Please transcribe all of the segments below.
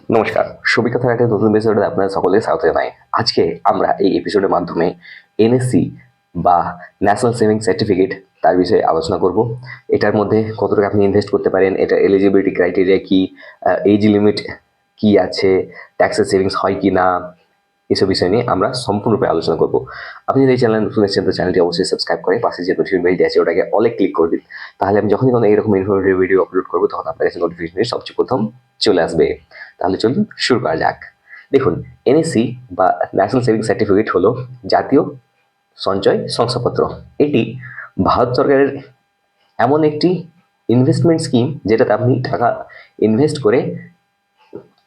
নমস্কার, সুবিকথার একটা নতুন এপিসোডে আপনারা সকলে স্বাগত জানাই। আজকে আমরা এই এপিসোডের মাধ্যমে এনএসসি বা ন্যাশনাল সেভিং সার্টিফিকেট তার বিষয়ে আলোচনা করব। এটার মধ্যে কত টাকা আপনি ইনভেস্ট করতে পারেন, এটা এলিজিবিলিটি ক্রাইটেরিয়া কি, এজ লিমিট কি আছে, ট্যাক্সের সেভিংস হয় কি না, এসব বিষয় নিয়ে আমরা সম্পূর্ণরূপে আলোচনা করব। আপনি যদি এই চ্যানেল নতুন এসেছেন তো চ্যানেলটি অবশ্যই সাবস্ক্রাইব করে পাশে যে নোটিফিকেশন বেলটি আছে ওটাকে অলে ক্লিক করে দিন। তাহলে আমি যখনই কোনো এরকম ইনফরমেটিভ ভিডিও আপলোড করবো তখন আপনার কাছে নোটিফিকেশন সবচেয়ে প্রথম চলে আসবে। তাহলে চলুন শুরু করা যাক। দেখুন, এনএসসি বা ন্যাশনাল সেভিং সার্টিফিকেট হলো জাতীয় সঞ্চয় শংসাপত্র। এটি ভারত সরকারের এমন একটি ইনভেস্টমেন্ট স্কিম যেটাতে আপনি টাকা ইনভেস্ট করে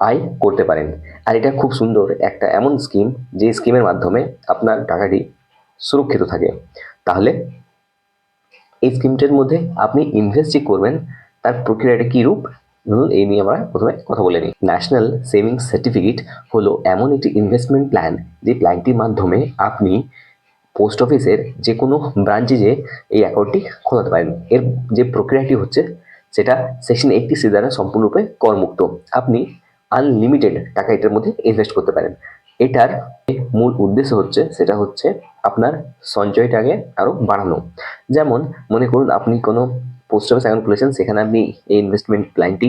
আয় করতে পারেন। আর এটা খুব সুন্দর একটা এমন স্কিম যে স্কিমের মাধ্যমে আপনার টাকাটি সুরক্ষিত থাকে। তাহলে এই স্কিমটার মধ্যে আপনি ইনভেস্ট যে করবেন তার প্রক্রিয়াটা কী রূপ, ধরুন এই নিয়ে আমরা প্রথমে কথা বলে নিই। ন্যাশনাল সেভিংস সার্টিফিকেট হলো এমন একটি ইনভেস্টমেন্ট প্ল্যান যে প্ল্যানটির মাধ্যমে আপনি পোস্ট অফিসের যে কোনো ব্রাঞ্চে যে এই অ্যাকাউন্টটি খোলাতে পারেন। এর যে প্রক্রিয়াটি হচ্ছে সেটা সেকশন 80C দ্বারা সম্পূর্ণরূপে করমুক্ত। আপনি আনলিমিটেড টাকা এটার মধ্যে ইনভেস্ট করতে পারেন। এটার মূল উদ্দেশ্য হচ্ছে সেটা হচ্ছে আপনার সঞ্চয়টাকে আরও বাড়ানো। যেমন মনে করুন আপনি কোনো পোস্ট অফিস অ্যাকাউন্ট খুলেছেন, সেখানে আপনি এই ইনভেস্টমেন্ট প্ল্যানটি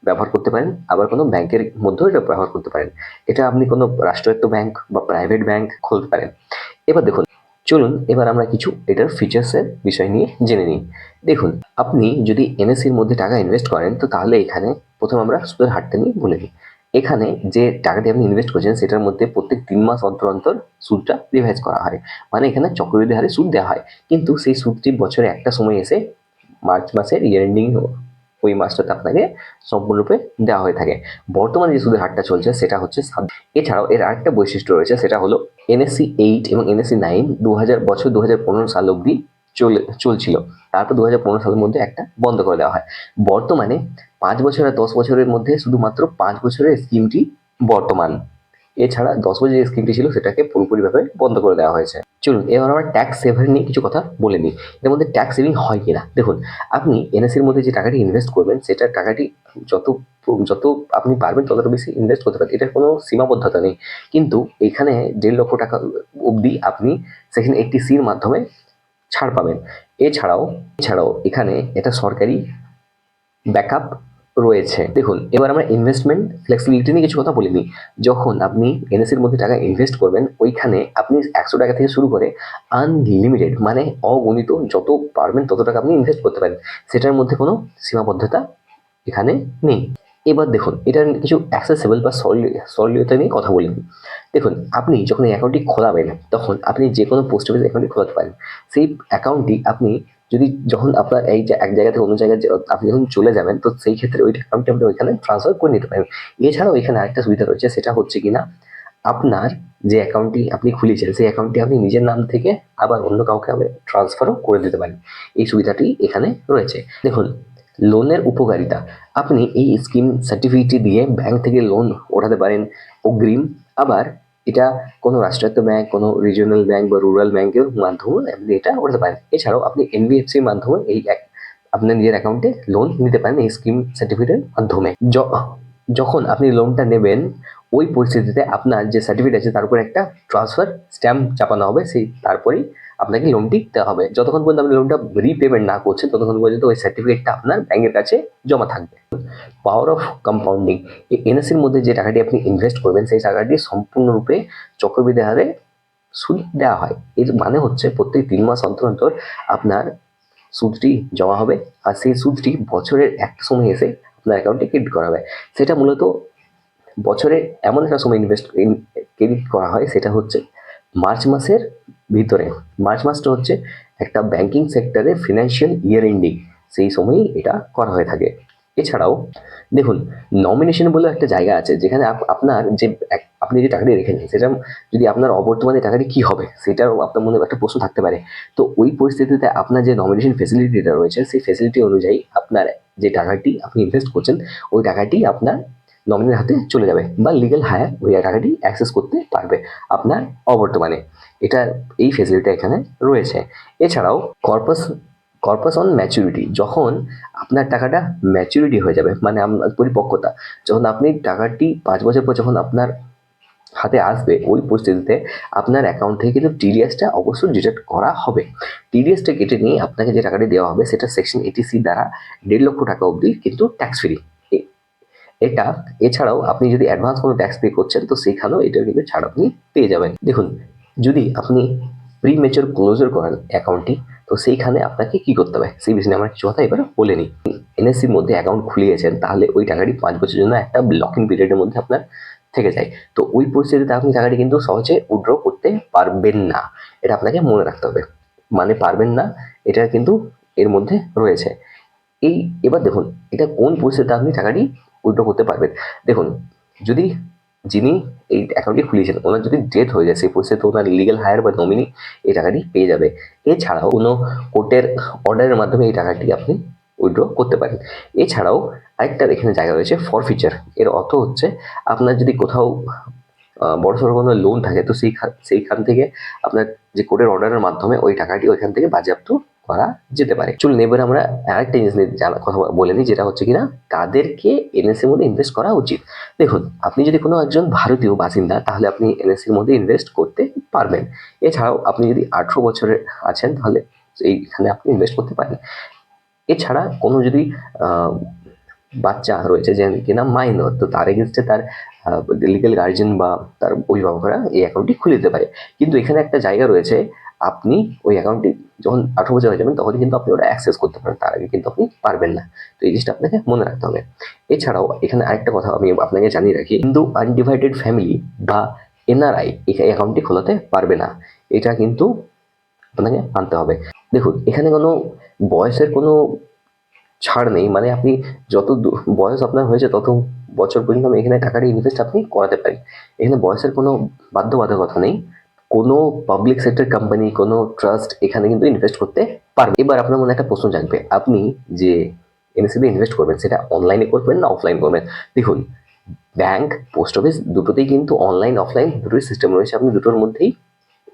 ব্যবহার করতে পারেন, আবার কোনো ব্যাংকের মধ্যেও এটা ব্যবহার করতে পারেন। এটা আপনি কোনো রাষ্ট্রায়ত্ত ব্যাংক বা প্রাইভেট ব্যাংক খুলতে পারেন। এবার দেখুন, চলুন এবার আমরা কিছু এটার ফিচার্সের বিষয় নিয়ে জেনে নিই। দেখুন, আপনি যদি এনএসসির মধ্যে টাকা ইনভেস্ট করেন তো তাহলে এখানে প্রথম আমরা সুদের হারটা নিয়ে বলে নিই। এখানে যে টাকাটি আপনি ইনভেস্ট করছেন সেটার মধ্যে প্রত্যেক 3 মাস অন্তর অন্তর সুদটা রিভাইজ করা হয়, মানে এখানে চক্রবৃদ্ধি হারে সুদ দেওয়া হয়। কিন্তু সেই সুদটি বছরে একটা সময় এসে মার্চ মাসের ইয়ার এন্ডিং ওই মাসটাতে আপনাকে সম্পূর্ণরূপে দেওয়া হয়ে থাকে। বর্তমানে যে সুদের হারটা চলছে সেটা হচ্ছে এছাড়াও এর আরেকটা বৈশিষ্ট্য রয়েছে, সেটা হলো এনএসসি 8 এবং এনএসসি 9 2015 সাল অবধি চলছিল। তারপর 2015 সালের মধ্যে একটা বন্ধ করে দেওয়া হয়। বর্তমানে 5 বছর আর 10 বছরের মধ্যে শুধুমাত্র 5 বছরের স্কিমটি বর্তমান। এছাড়া 10 বছরের যে স্কিমটি ছিল সেটাকে পুরোপুরিভাবে বন্ধ করে দেওয়া হয়েছে। চলুন এবার আমরা ট্যাক্স সেভার নিয়ে কিছু কথা বলে নিই। এর মধ্যে ট্যাক্স সেভিং হয় কিনা দেখুন, আপনি এনএসসির মধ্যে যে টাকাটি ইনভেস্ট করবেন সেটার টাকাটি যত যত আপনি পারবেন ততটা বেশি ইনভেস্ট করতে পারেন, এটার কোনো সীমাবদ্ধতা নেই। কিন্তু এখানে 1.5 লক্ষ টাকা অবধি আপনি সেকশন 80Cর মাধ্যমে ছাড় পাবেন। এছাড়াও এখানে এটা সরকারি ব্যাকআপ রয়েছে। দেখুন এবার আমরা ইনভেস্টমেন্ট ফ্লেক্সিবিলিটি নিয়ে কিছু কথা বলে নিই। যখন আপনি এনএসসির মধ্যে টাকা ইনভেস্ট করবেন ওইখানে আপনি 100 টাকা থেকে শুরু করে আনলিমিটেড মানে অগণিত যত পারবেন তত টাকা আপনি ইনভেস্ট করতে পারেন, সেটার মধ্যে কোনো সীমাবদ্ধতা এখানে নেই। এবার দেখুন এটার কিছু অ্যাক্সেসেবল বা সরলীয়তা নিয়ে কথা বলি। দেখুন, আপনি যখন এই অ্যাকাউন্টটি খোলাবেন তখন আপনি যে কোনো পোস্ট অফিস অ্যাকাউন্টটি খোলাতে পারেন। সেই অ্যাকাউন্টটি আপনি যদি যখন আপনার এই যে এক জায়গা থেকে অন্য জায়গায় আপনি যখন চলে যাবেন তো সেই ক্ষেত্রে ওই অ্যাকাউন্টটি আপনি ওইখানে ট্রান্সফার করে নিতে পারেন। এছাড়াও এখানে আরেকটা সুবিধা রয়েছে, সেটা হচ্ছে কিনা আপনার যে অ্যাকাউন্টটি আপনি খুলেছেন সেই অ্যাকাউন্টটি আপনি নিজের নাম থেকে আবার অন্য কাউকে ট্রান্সফারও করে দিতে পারেন। এই সুবিধাটি এখানে রয়েছে। দেখুন, লোনের উপকারিতা, আপনি এই স্কিম সার্টিফিকেট দিয়ে ব্যাংক থেকে লোন ওঠাতে পারেন অগ্রিম। আবার এটা কোনো রাষ্ট্রায়ত্ত ব্যাংক, কোনো রিজিওনাল ব্যাংক বা রুরাল ব্যাংকের মাধ্যমে আপনি এটা ওঠাতে পারেন। এছাড়াও আপনি এনবিএফসির মাধ্যমে এই আপনার নিজের অ্যাকাউন্টে লোন নিতে পারেন এই স্কিম সার্টিফিকেটের মাধ্যমে। যখন আপনি লোনটা নেবেন ওই পরিস্থিতিতে আপনার যে সার্টিফিকেট আছে তার উপর একটা ট্রান্সফার স্ট্যাম্প চাপানো হবে, সেই তারপরেই আপনাকে লোনটি দেওয়া হবে। যতক্ষণ পর্যন্ত আপনি লোনটা রিপেমেন্ট না করছেন ততক্ষণ পর্যন্ত ওই সার্টিফিকেটটা আপনার ব্যাংকের কাছে জমা থাকবে। পাওয়ার অফ কম্পাউন্ডিং, এই এনএসসির মধ্যে যে টাকাটি আপনি ইনভেস্ট করবেন সেই টাকাটি সম্পূর্ণরূপে চক্রবৃদ্ধি হারে সুদ দেওয়া হয়। এর মানে হচ্ছে প্রত্যেক 3 মাস অন্তর অন্তর আপনার সুদটি জমা হবে, আর সেই সুদটি বছরের একটা সময় এসে আপনার অ্যাকাউন্টে ক্রেডিট করা হবে। সেটা মূলত বছরে এমন একটা সময় ক্রেডিট করা হয়, সেটা হচ্ছে মার্চ মাসের ভিতরে। মার্চ মাসটা হচ্ছে একটা ব্যাংকিং সেক্টরে ফিনান্সিয়াল ইয়ার এন্ডিং, সেই সময়ই এটা করা হয়ে থাকে। এছাড়াও দেখুন, নমিনেশন বলে একটা জায়গা আছে যেখানে আপনার যে আপনি যে টাকাটি রেখেছেন সেটা যদি আপনার অবর্তমানে টাকাটি কি হবে সেটাও আপনার মনে একটা প্রশ্ন থাকতে পারে। তো ওই পরিস্থিতিতে আপনার যে নমিনেশন ফেসিলিটিটা রয়েছে সেই ফেসিলিটি অনুযায়ী আপনার যে টাকাটি আপনি ইনভেস্ট করছেন ওই টাকাটি আপনার নমিনির হাতে চলে যাবে বা লিগ্যাল হায়ার ওই টাকাটি অ্যাক্সেস করতে পারবে আপনার অবর্তমানে। এটা এই ফেসিলিটি এখানে রয়েছে। এছাড়াও কর্পাস অন ম্যাচুরিটি, যখন আপনার টাকাটা ম্যাচুরিটি হয়ে যাবে, মানে আপনার পরিপক্কতা, যখন আপনি টাকাটি 5 বছর পর যখন আপনার হাতে আসবে, ওই পরিস্থিতিতে আপনার অ্যাকাউন্ট থেকে কিন্তু টিডিএসটা অবশ্যই ডিডাক্ট করা হবে। টিডিএসটা কেটে নিয়ে আপনাকে যে টাকাটি দেওয়া হবে সেটা সেকশন 80C দ্বারা 1.5 লক্ষ টাকা অবধি কিন্তু ট্যাক্স ফ্রি। এটা এছাড়াও আপনি যদি অ্যাডভান্স কোনো ট্যাক্স পে করছেন তো সেইখানেও এটা কিন্তু ছাড় আপনি পেয়ে যাবেন। দেখুন, যদি আপনি প্রি মেচুর ক্লোজার করেন অ্যাকাউন্টটি, তো সেইখানে আপনাকে কি করতে হবে সেই বিষয়ে আমরা কিছু কথা এবার বলে নিই। এনএসসির মধ্যে অ্যাকাউন্ট খুলিয়েছেন, তাহলে ওই টাকাটি 5 বছরের জন্য একটা লক ইন পিরিয়ডের মধ্যে আপনার থেকে যায়। তো ওই পরিস্থিতিতে আপনি টাকাটি কিন্তু সহজে উইথড্র করতে পারবেন না, এটা আপনাকে মনে রাখতে হবে। মানে পারবেন না, এটা কিন্তু এর মধ্যে রয়েছে। এবার দেখুন, এটা কোন পরিস্থিতিতে আপনি টাকাটি উইথড্র করতে পারবেন। দেখুন, যদি যিনি এই অ্যাকাউন্টটি খুলিয়েছেন ওনার যদি ডেথ হয়ে যায়, সেই পরিস্থিতিতে ওনার লিগ্যাল হায়ার বা নমিনি এই টাকাটি পেয়ে যাবে। এছাড়াও কোনো কোর্টের অর্ডারের মাধ্যমে এই টাকাটি আপনি উইথড্র করতে পারেন। এছাড়াও আরেকটা এখানে জায়গা রয়েছে ফরফিচার। এর অর্থ হচ্ছে আপনার যদি কোথাও বড়সড় কোনো লোন থাকে, তো সেইখান থেকে আপনার যে কোর্টের অর্ডারের মাধ্যমে ওই টাকাটি ওইখান থেকে বাজেয়াপ্ত করা যেতে পারে। চলুন এবার আমরা আরেকটা জিনিস নিয়ে কথা বলে নিই, যেটা হচ্ছে কিনা কাদেরকে এনএসসির মধ্যে ইনভেস্ট করা উচিত। দেখুন, আপনি যদি কোনো একজন ভারতীয় বাসিন্দা, তাহলে আপনি এনএসসির মধ্যে ইনভেস্ট করতে পারবেন। এছাড়াও আপনি যদি 18 বছরের আছেন, তাহলে এইখানে আপনি ইনভেস্ট করতে পারেন। এছাড়া কোনো যদি বাচ্চা রয়েছে যে কিনা মাইনর, তো তার এগেনস্টে তার লিগ্যাল গার্জিয়ান বা তার অভিভাবকরা এই অ্যাকাউন্টটি খুলে দিতে পারে। কিন্তু এখানে একটা জায়গা রয়েছে, আপনি ওই অ্যাকাউন্টটি যখন 18 বছর হয়ে যাবেন তখনই কিন্তু আপনি ওটা অ্যাক্সেস করতে পারেন, তার আগে কিন্তু আপনি পারবেন না। তো এই জিনিসটা আপনাকে মনে রাখতে হবে। এছাড়াও এখানে আরেকটা কথা আমি আপনাকে জানিয়ে রাখি, হিন্দু আনডিভাইডেড ফ্যামিলি বা এনআরআই এই অ্যাকাউন্টটি খোলাতে পারবে না, এটা কিন্তু আপনাকে মানতে হবে। দেখুন, এখানে কোনো বয়সের কোনো ছাড় নেই, মানে আপনি যত বয়স আপনার হয়েছে তত বছর পর্যন্ত আমি এখানে টাকাটা ইনভেস্ট আপনি করাতে পারি। এখানে বয়সের কোনো বাধ্যবাধকতা নেই। কোনো পাবলিক সেক্টর কোম্পানি, কোনো ট্রাস্ট এখানে কিন্তু ইনভেস্ট করতে পারবে। এবার আপনার মনে একটা প্রশ্ন জাগবে, আপনি যে এনএসসিতে ইনভেস্ট করবেন সেটা অনলাইনে করবেন না অফলাইন করবেন। দেখুন, ব্যাংক, পোস্ট অফিস দুটোতেই কিন্তু অনলাইন অফলাইন দুটোই সিস্টেম রয়েছে, আপনি দুটোর মধ্যেই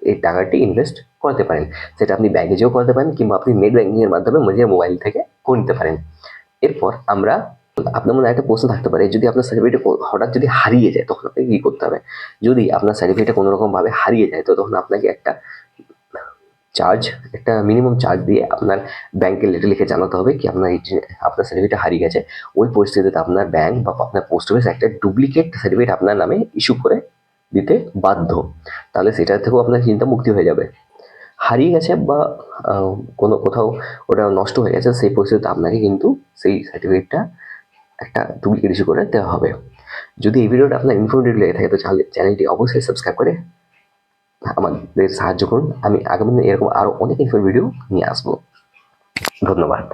এই টাকাটি ইনভেস্ট করতে পারেন। সেটা আপনি ব্যাংকে যেও করতে পারেন, কিংবা আপনি নেট ব্যাংকিং এর মাধ্যমে নিজের মোবাইল থেকে করে নিতে পারেন। এরপর আমরা, আপনার মনে একটা প্রশ্ন থাকতে পারে, যদি আপনার সার্টিফিকেট হঠাৎ যদি হারিয়ে যায় তখন আপনাকে কি করতে হবে। যদি আপনার সার্টিফিকেট কোনো রকম ভাবে হারিয়ে যায়, তো তখন আপনাকে একটা মিনিমাম চার্জ দিয়ে আপনার ব্যাংকে লেটার লিখে জানাতে হবে কি আপনার সার্টিফিকেট হারিয়ে গেছে। ওই পরিস্থিতিতে আপনার ব্যাংক বা আপনার পোস্ট অফিস একটা ডুপ্লিকেট সার্টিফিকেট আপনার নামে ইস্যু করে দিতে বাধ্য। তাহলে সেটা থেকেও আপনার চিন্তা মুক্তি হয়ে যাবে। হারিয়ে গেছে বা কোথাও ওটা নষ্ট হয়ে গেছে, সেই পরিস্থিতিতে আপনাকে কিন্তু সেই সার্টিফিকেটটা একটা ডুপ্লিকেট ইস্যু করে দেওয়া হবে। যদি এই ভিডিওটা আপনার ইনফরমেটিভ লেগে থাকে, তো চ্যানেলটি অবশ্যই সাবস্ক্রাইব করে আমাদের সাহায্য করুন। আমি আগামী দিনে এরকম আরও অনেক ভিডিও নিয়ে আসবো। ধন্যবাদ।